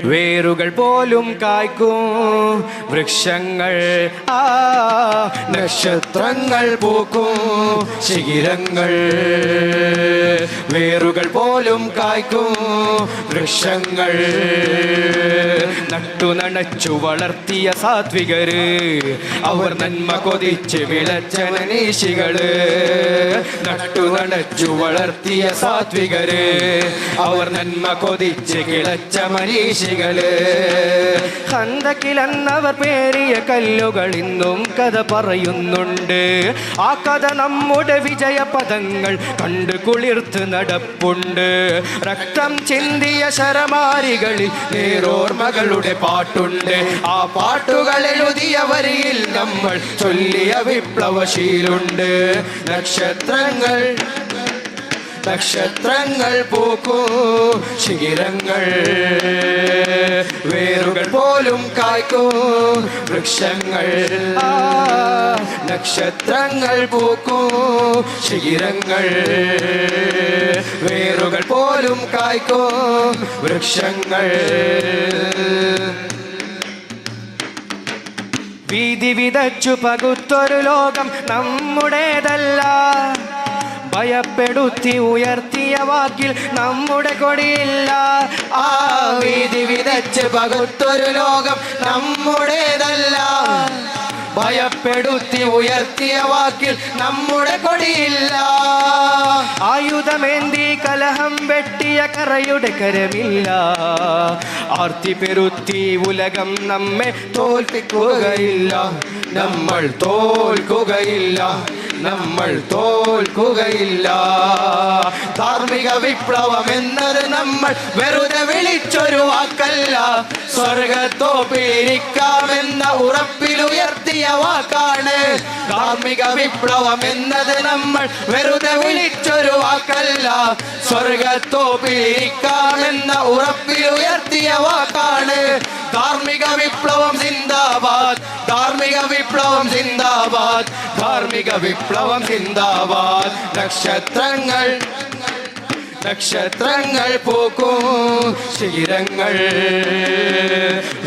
വേരുകൾ പോലും കായ്ക്കും വൃക്ഷങ്ങൾ, നക്ഷത്രങ്ങൾ പൂക്കും ശിഖിരങ്ങൾ. വേരുകൾ പോലും കായ്ക്കും വൃക്ഷങ്ങൾ, നട്ടു നനച്ചു വളർത്തിയ സാത്വികര്, അവർ നന്മ കൊതിച്ച് വിളച്ച മനീഷികള്. നട്ടു നനച്ചു വളർത്തിയ സാത്വികര്, അവർ നന്മ കൊതിച്ച് കിളച്ച മനീഷികള്. ഖന്തക്കിലെന്നവർ പേരിയ കല്ലുകൾ ഇന്നും കഥ പറയുന്നുണ്ട്. ആ കഥ നമ്മുടെ വിജയ പദങ്ങൾ കണ്ടു കുളിർത്ത് നടപ്പുണ്ട്. രക്തം ചിന്തിയ ശരമാരികളിൽ നേരോർമകളുടെ പാട്ടുണ്ട്. ആ പാട്ടുകൾ എഴുതിയ വരിയിൽ നമ്മൾ ചൊല്ലിയ വിപ്ലവശീലുണ്ട്. നക്ഷത്രങ്ങൾ നക്ഷത്രങ്ങൾ പൂക്കും ശിഖിരങ്ങൾ, വേരുകൾ പോലും കായ്ക്കും വൃക്ഷങ്ങൾ. നക്ഷത്രങ്ങൾ പൂക്കും ശിഖിരങ്ങൾ, വേരുകൾ പോലും കായ്ക്കും വൃക്ഷങ്ങൾ. വീതി വിതച്ചു പകുത്തൊരു ലോകം നമ്മുടേതല്ല. ഭയപ്പെടുത്തി ഉയർത്തിയ വാക്കിൽ നമ്മുടെ കൊടിയില്ല. ആ വീതി വിതച്ച് പകുത്തൊരു ലോകം നമ്മുടേതല്ല. ഭയപ്പെടുത്തി ഉയർത്തിയ വാക്കിൽ നമ്മുടെ കൊടിയില്ല. ആയുധമേന്തി കലഹം വെട്ടിയ കറയുടെ കരമില്ല. ആർത്തി പെരുത്തി ഉലകം നമ്മെ തോൽപ്പിക്കുകയില്ല. നമ്മൾ തോൽക്കുകയില്ല, നമ്മൾ തോൽക്കുകയില്ല. ധാർമ്മിക വിപ്ലവം എന്നത് നമ്മൾ വെറുതെ വിളിച്ചൊരു വാക്കല്ല. സ്വർഗത്തോപ്പിരിക്കാമെന്ന ഉറപ്പിലുയർത്തിയ വാക്കാണ്. ധാർമ്മിക വിപ്ലവം എന്നത് നമ്മൾ വെറുതെ വിളിച്ചൊരു വാക്കല്ല. സ്വർഗത്തോപ്പിരിക്കാമെന്ന ഉറപ്പിലുയർത്തിയ വാക്കാണ്. ധാർമ്മിക വിപ്ലവം സിന്ദാബാദ്, ധാർമ്മിക വിപ്ലവം സിന്ദാബാദ്, ധാർമ്മിക വിപ്ലവം സിന്ദാബാദ്. നക്ഷത്രങ്ങൾ നക്ഷത്രങ്ങൾ പൂക്കും ശിഖിരങ്ങൾ,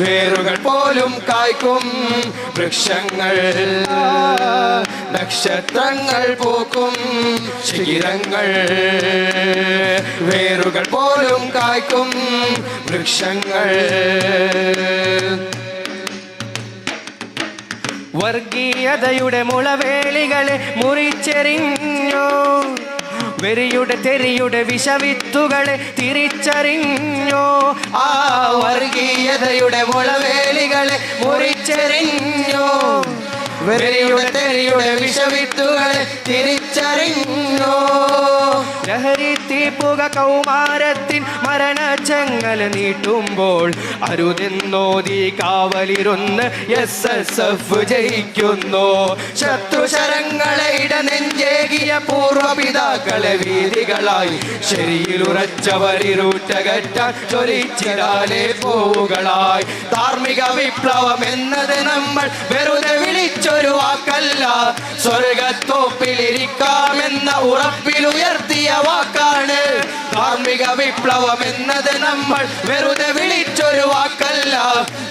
വേരുകൾ പോലും കായ്ക്കും വൃക്ഷങ്ങൾ. നക്ഷത്രങ്ങൾ പൂക്കും ശിഖിരങ്ങൾ, വേരുകൾ പോലും കായ്ക്കും വൃക്ഷങ്ങൾ. വർഗീയതയുടെ മുളവേലികളെ മുറിച്ചെറിഞ്ഞു, വെറിയുടെ തെറിയുടെ വിഷവിത്തുകളെ തിരിച്ചറിഞ്ഞു. ആ വർഗീയതയുടെ മുളവേലികളെ മുറിച്ചെറിഞ്ഞു, വെറിയുടെ തെറിയുടെ വിഷവിത്തുകളെ തിരിച്ചറിഞ്ഞു. ലഹരി തീപ്പുക കൗമാരത്തിൻ മരണച്ചങ്ങല നീട്ടുമ്പോൾ അരുതെന്നോതി കാവലിരുന്ന് SSF ജയിക്കുന്നു. ശത്രുശരങ്ങളെ ഇടനെഞ്ചേകിയ പൂർവപിതാക്കളെ വീതികളായി ശരിയിലുറച്ചവരിരൂറ്റകറ്റാൻ ചൊരിച്ചിടാലെ പോവുകളായി. ധാർമ്മിക വിപ്ലവം എന്നത് നമ്മൾ വെറുതെ വിളിച്ചൊരു വാക്കല്ല. സ്വർഗത്തോപ്പിലിരിക്കാമെന്ന ഉറപ്പിലുയർത്തിയ വാക്കാണ്. ധാർമ്മിക വിപ്ലവം എന്നത് നമ്മൾ വെറുതെ വിളിച്ചൊരു വാക്കല്ല.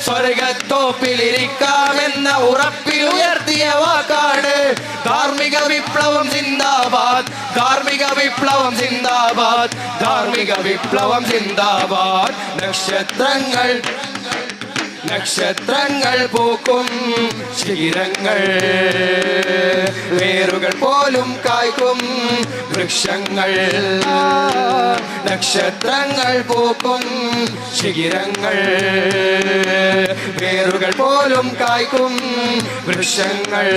സ്വർഗത്തോപ്പിലിരിക്കാമെന്ന ഉറപ്പിലുയർത്തിയ വാക്കാണ്. ധാർമ്മിക വിപ്ലവം സിന്ദാബാദ്, ധാർമ്മിക വിപ്ലവം സിന്ദാബാദ്, ധാർമ്മിക വിപ്ലവം സിന്ദാബാദ്. നക്ഷത്രങ്ങൾ നക്ഷത്രങ്ങൾ പൂക്കും ശിഖിരങ്ങൾ, വേരുകൾ പോലും കായ്ക്കും വൃക്ഷങ്ങൾ. നക്ഷത്രങ്ങൾ പൂക്കും ശിഖിരങ്ങൾ, വേരുകൾ പോലും കായ്ക്കും വൃക്ഷങ്ങൾ.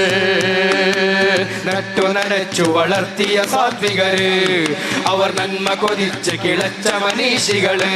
നട്ടു നനച്ചു വളർത്തിയ സാത്വികര്, അവർ നന്മ കൊതിച്ച് കിളച്ച മനീഷികള്.